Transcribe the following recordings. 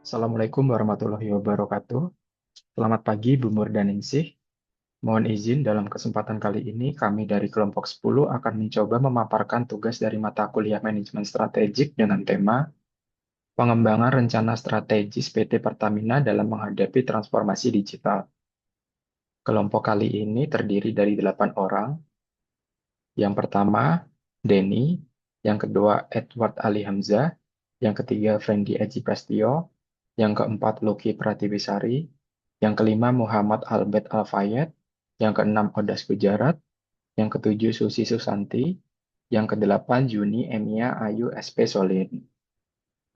Assalamualaikum warahmatullahi wabarakatuh. Selamat pagi, Bu Mur dan Ningsih. Mohon izin, dalam kesempatan kali ini kami dari kelompok 10 akan mencoba memaparkan tugas dari mata kuliah manajemen strategik dengan tema pengembangan rencana strategis PT Pertamina dalam menghadapi transformasi digital. Kelompok kali ini terdiri dari 8 orang. Yang pertama, Denny. Yang kedua, Edward Ali Hamzah. Yang ketiga, Fendi Aji Prastio. Yang keempat, Lucky Pratiwisari. Yang kelima, Muhammad Albert Al-Fayed. Yang keenam, Odas Gujarat. Yang ketujuh, Susi Susanti. Yang kedelapan, Juni Emia Ayu SP Solin.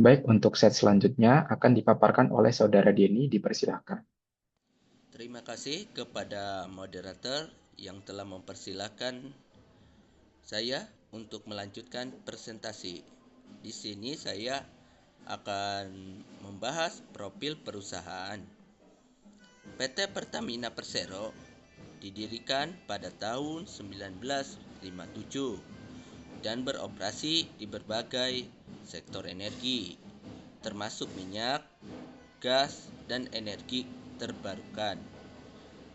Baik, untuk set selanjutnya akan dipaparkan oleh Saudara Denny, dipersilahkan. Terima kasih kepada moderator yang telah mempersilahkan saya untuk melanjutkan presentasi. Di sini saya akan membahas profil perusahaan. PT Pertamina Persero didirikan pada tahun 1957 dan beroperasi di berbagai sektor energi, termasuk minyak, gas, dan energi terbarukan.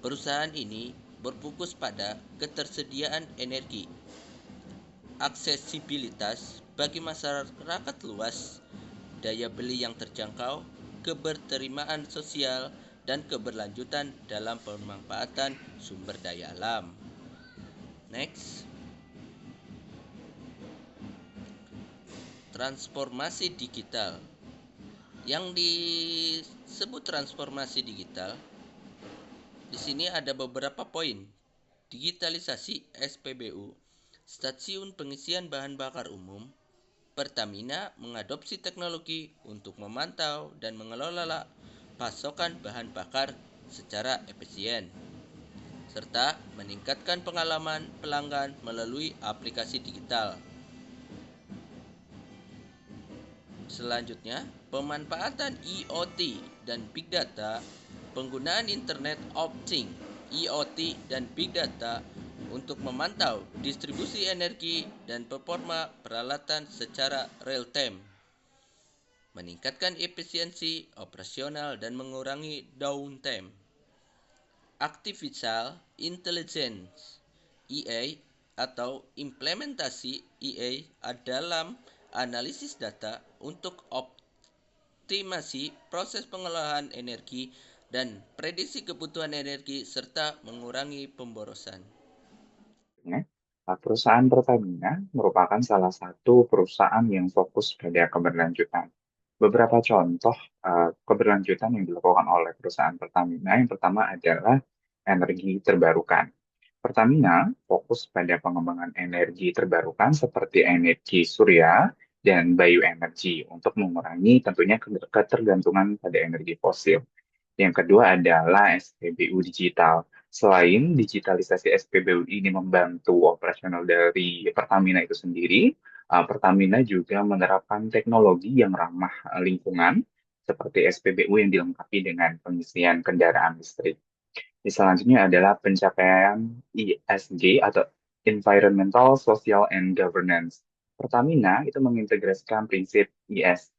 Perusahaan ini berfokus pada ketersediaan energi, aksesibilitas bagi masyarakat luas, daya beli yang terjangkau, keberterimaan sosial, dan keberlanjutan dalam pemanfaatan sumber daya alam. Next, transformasi digital. Yang disebut transformasi digital, di sini ada beberapa poin. Digitalisasi SPBU, Stasiun Pengisian Bahan Bakar Umum. Pertamina mengadopsi teknologi untuk memantau dan mengelola pasokan bahan bakar secara efisien, serta meningkatkan pengalaman pelanggan melalui aplikasi digital. Selanjutnya, pemanfaatan IoT dan Big Data, penggunaan Internet of Things, IoT dan Big Data untuk memantau distribusi energi dan performa peralatan secara real time, meningkatkan efisiensi operasional dan mengurangi downtime. Artificial Intelligence (EA) atau implementasi EA dalam analisis data untuk optimasi proses pengolahan energi dan prediksi kebutuhan energi serta mengurangi pemborosan. Perusahaan Pertamina merupakan salah satu perusahaan yang fokus pada keberlanjutan. Beberapa contoh keberlanjutan yang dilakukan oleh perusahaan Pertamina, yang pertama adalah energi terbarukan. Pertamina fokus pada pengembangan energi terbarukan seperti energi surya dan bioenergi untuk mengurangi tentunya ketergantungan pada energi fosil. Yang kedua adalah SPBU digital. Selain digitalisasi SPBU ini membantu operasional dari Pertamina itu sendiri, Pertamina juga menerapkan teknologi yang ramah lingkungan seperti SPBU yang dilengkapi dengan pengisian kendaraan listrik. Selanjutnya adalah pencapaian ESG atau Environmental, Social, and Governance. Pertamina itu mengintegrasikan prinsip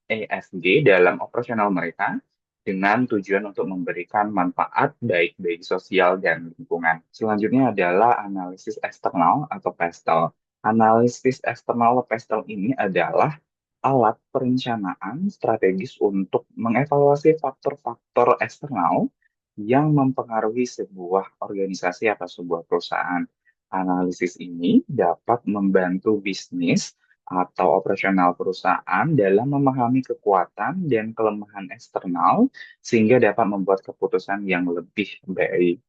ESG dalam operasional mereka dengan tujuan untuk memberikan manfaat baik bagi sosial dan lingkungan. Selanjutnya adalah analisis eksternal atau PESTEL. Analisis eksternal atau PESTEL ini adalah alat perencanaan strategis untuk mengevaluasi faktor-faktor eksternal yang mempengaruhi sebuah organisasi atau sebuah perusahaan. Analisis ini dapat membantu bisnis atau operasional perusahaan dalam memahami kekuatan dan kelemahan eksternal sehingga dapat membuat keputusan yang lebih baik.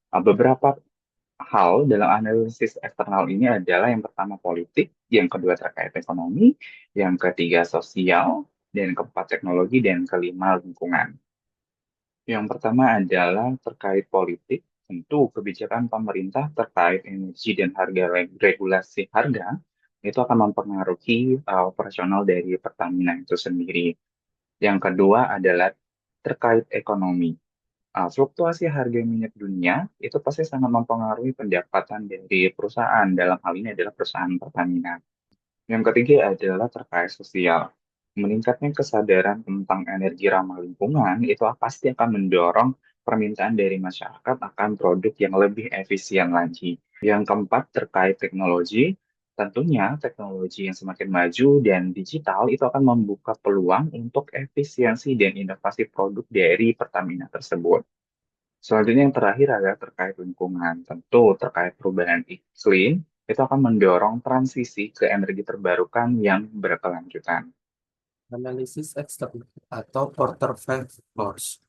Beberapa hal dalam analisis eksternal ini adalah yang pertama politik, yang kedua terkait ekonomi, yang ketiga sosial, dan keempat teknologi, dan kelima lingkungan. Yang pertama adalah terkait politik, tentu kebijakan pemerintah terkait energi dan harga regulasi harga itu akan mempengaruhi operasional dari Pertamina itu sendiri. Yang kedua adalah terkait ekonomi. Fluktuasi harga minyak dunia itu pasti sangat mempengaruhi pendapatan dari perusahaan. Dalam hal ini adalah perusahaan Pertamina. Yang ketiga adalah terkait sosial. Meningkatnya kesadaran tentang energi ramah lingkungan itu pasti akan mendorong permintaan dari masyarakat akan produk yang lebih efisien lagi. Yang keempat terkait teknologi, tentunya teknologi yang semakin maju dan digital itu akan membuka peluang untuk efisiensi dan inovasi produk dari Pertamina tersebut. Selanjutnya yang terakhir adalah terkait lingkungan. Tentu terkait perubahan iklim, itu akan mendorong transisi ke energi terbarukan yang berkelanjutan. Analisis eksternal atau quarter force.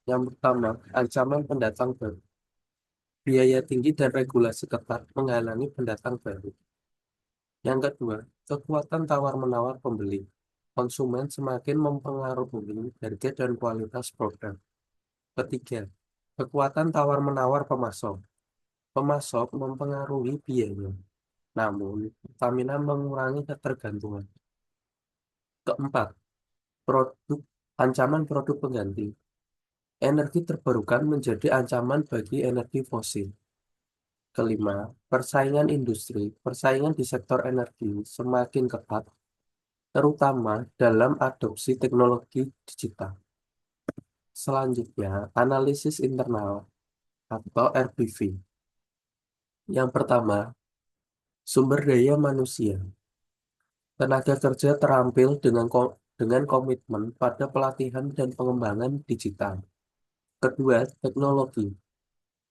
Yang pertama, ancaman pendatang baru. Biaya tinggi dan regulasi ketat menghalangi pendatang baru. Yang kedua, kekuatan tawar-menawar pembeli. Konsumen semakin mempengaruhi harga dan kualitas produk. Ketiga, kekuatan tawar-menawar pemasok. Pemasok mempengaruhi biaya, namun Pertamina mengurangi ketergantungan. Keempat, produk ancaman produk pengganti. Energi terbarukan menjadi ancaman bagi energi fosil. Kelima, persaingan industri. Persaingan di sektor energi semakin ketat, terutama dalam adopsi teknologi digital. Selanjutnya, analisis internal atau RBV. Yang pertama, sumber daya manusia. Tenaga kerja terampil dengan komitmen pada pelatihan dan pengembangan digital. Kedua, teknologi.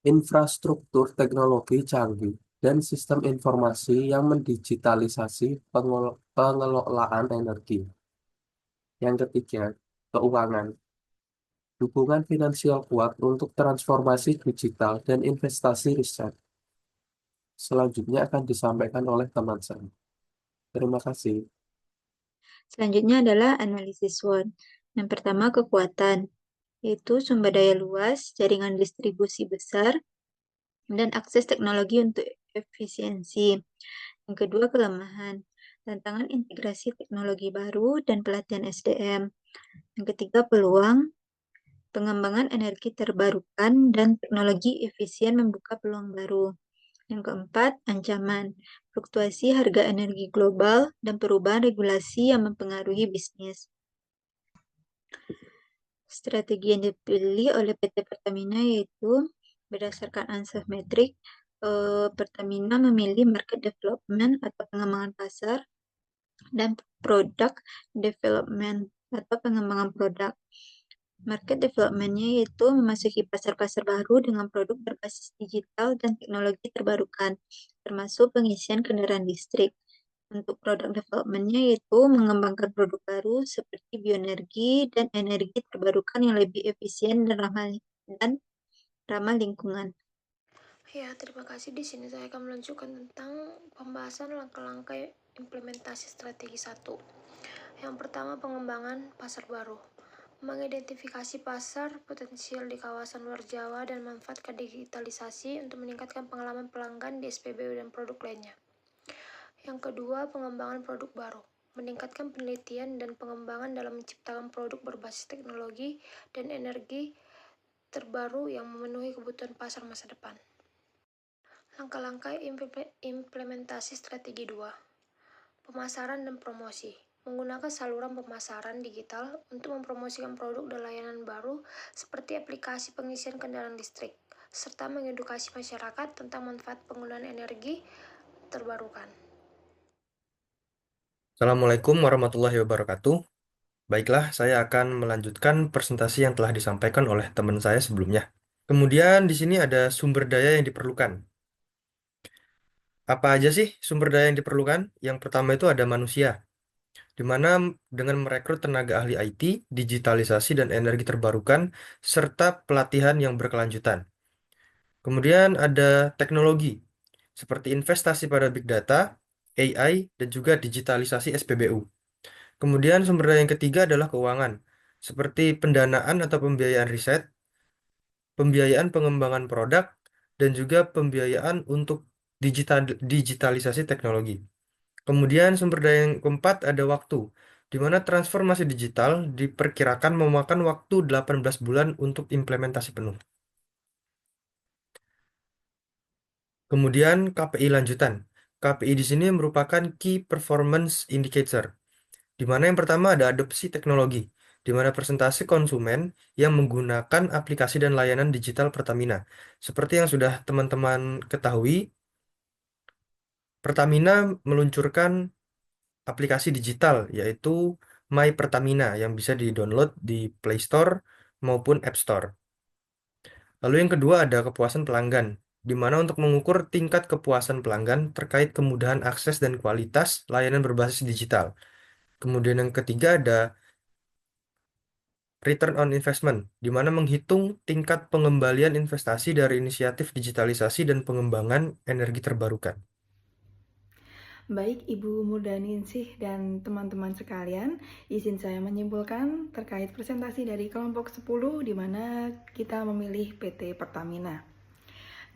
Infrastruktur teknologi canggih dan sistem informasi yang mendigitalisasi pengelolaan energi. Yang ketiga, keuangan. Dukungan finansial kuat untuk transformasi digital dan investasi riset. Selanjutnya akan disampaikan oleh teman saya. Terima kasih. Selanjutnya adalah analisis SWOT. Yang pertama kekuatan, yaitu sumber daya luas, jaringan distribusi besar, dan akses teknologi untuk efisiensi. Yang kedua kelemahan, tantangan integrasi teknologi baru dan pelatihan SDM. Yang ketiga peluang, pengembangan energi terbarukan dan teknologi efisien membuka peluang baru. Yang keempat, ancaman, fluktuasi harga energi global dan perubahan regulasi yang mempengaruhi bisnis. Strategi yang dipilih oleh PT Pertamina yaitu berdasarkan answer metrik, Pertamina memilih market development atau pengembangan pasar dan product development atau pengembangan produk. Market development-nya yaitu memasuki pasar-pasar baru dengan produk berbasis digital dan teknologi terbarukan, termasuk pengisian kendaraan listrik. Untuk produk development-nya yaitu mengembangkan produk baru seperti bioenergi dan energi terbarukan yang lebih efisien dan ramah lingkungan. Ya, terima kasih. Di sini saya akan melanjutkan tentang pembahasan langkah-langkah implementasi strategi 1. Yang pertama, pengembangan pasar baru. Mengidentifikasi pasar potensial di kawasan luar Jawa dan memanfaatkan digitalisasi untuk meningkatkan pengalaman pelanggan di SPBU dan produk lainnya. Yang kedua, pengembangan produk baru. Meningkatkan penelitian dan pengembangan dalam menciptakan produk berbasis teknologi dan energi terbaru yang memenuhi kebutuhan pasar masa depan. Langkah-langkah implementasi strategi 2. Pemasaran dan promosi. Menggunakan saluran pemasaran digital untuk mempromosikan produk dan layanan baru seperti aplikasi pengisian kendaraan listrik, serta mengedukasi masyarakat tentang manfaat penggunaan energi terbarukan. Assalamualaikum warahmatullahi wabarakatuh. Baiklah, saya akan melanjutkan presentasi yang telah disampaikan oleh teman saya sebelumnya. Kemudian di sini ada sumber daya yang diperlukan. Apa aja sih sumber daya yang diperlukan? Yang pertama itu ada manusia, di mana dengan merekrut tenaga ahli IT, digitalisasi dan energi terbarukan, serta pelatihan yang berkelanjutan. Kemudian ada teknologi, seperti investasi pada big data, AI, dan juga digitalisasi SPBU. Kemudian sumber daya yang ketiga adalah keuangan, seperti pendanaan atau pembiayaan riset, pembiayaan pengembangan produk, dan juga pembiayaan untuk digitalisasi teknologi. Kemudian sumber daya yang keempat ada waktu, di mana transformasi digital diperkirakan memakan waktu 18 bulan untuk implementasi penuh. Kemudian KPI lanjutan. KPI di sini merupakan Key Performance Indicator, di mana yang pertama ada adopsi teknologi, di mana persentase konsumen yang menggunakan aplikasi dan layanan digital Pertamina. Seperti yang sudah teman-teman ketahui, Pertamina meluncurkan aplikasi digital yaitu My Pertamina yang bisa di-download di Play Store maupun App Store. Lalu yang kedua ada kepuasan pelanggan, di mana untuk mengukur tingkat kepuasan pelanggan terkait kemudahan akses dan kualitas layanan berbasis digital. Kemudian yang ketiga ada return on investment, di mana menghitung tingkat pengembalian investasi dari inisiatif digitalisasi dan pengembangan energi terbarukan. Baik Ibu Murdaningsih dan teman-teman sekalian, izin saya menyimpulkan terkait presentasi dari kelompok 10 di mana kita memilih PT Pertamina.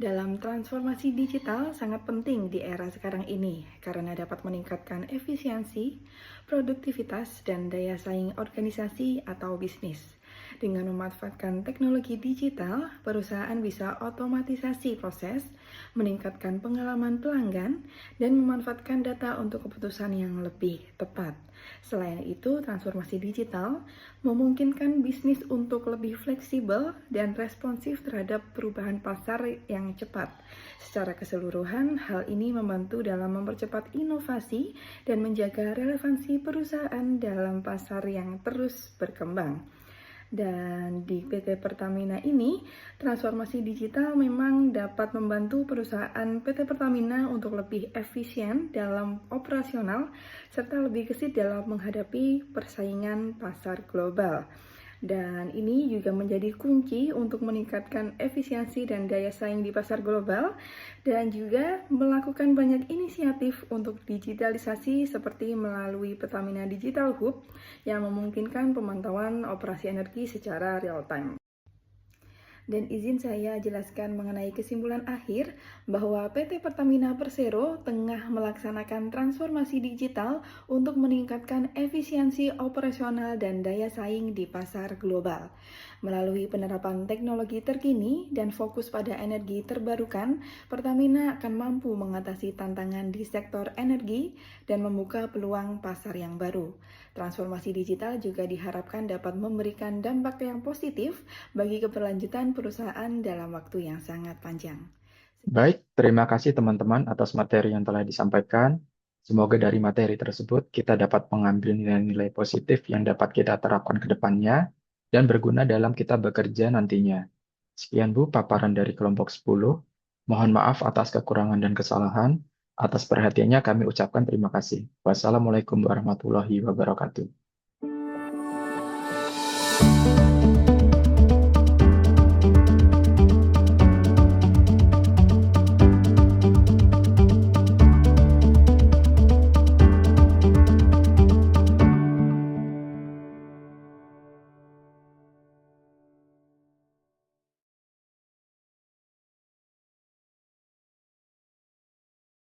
Dalam transformasi digital sangat penting di era sekarang ini karena dapat meningkatkan efisiensi, produktivitas, dan daya saing organisasi atau bisnis. Dengan memanfaatkan teknologi digital, perusahaan bisa otomatisasi proses, meningkatkan pengalaman pelanggan, dan memanfaatkan data untuk keputusan yang lebih tepat. Selain itu, transformasi digital memungkinkan bisnis untuk lebih fleksibel dan responsif terhadap perubahan pasar yang cepat. Secara keseluruhan, hal ini membantu dalam mempercepat inovasi dan menjaga relevansi perusahaan dalam pasar yang terus berkembang. Dan di PT Pertamina ini, transformasi digital memang dapat membantu perusahaan PT Pertamina untuk lebih efisien dalam operasional serta lebih gesit dalam menghadapi persaingan pasar global. Dan ini juga menjadi kunci untuk meningkatkan efisiensi dan daya saing di pasar global dan juga melakukan banyak inisiatif untuk digitalisasi seperti melalui Pertamina Digital Hub yang memungkinkan pemantauan operasi energi secara real time. Dan izin saya jelaskan mengenai kesimpulan akhir bahwa PT Pertamina Persero tengah melaksanakan transformasi digital untuk meningkatkan efisiensi operasional dan daya saing di pasar global. Melalui penerapan teknologi terkini dan fokus pada energi terbarukan, Pertamina akan mampu mengatasi tantangan di sektor energi dan membuka peluang pasar yang baru. Transformasi digital juga diharapkan dapat memberikan dampak yang positif bagi keberlanjutan perusahaan dalam waktu yang sangat panjang. Baik, terima kasih teman-teman atas materi yang telah disampaikan. Semoga dari materi tersebut kita dapat mengambil nilai-nilai positif yang dapat kita terapkan ke depannya dan berguna dalam kita bekerja nantinya. Sekian Bu, paparan dari kelompok 10. Mohon maaf atas kekurangan dan kesalahan. Atas perhatiannya kami ucapkan terima kasih. Wassalamualaikum warahmatullahi wabarakatuh.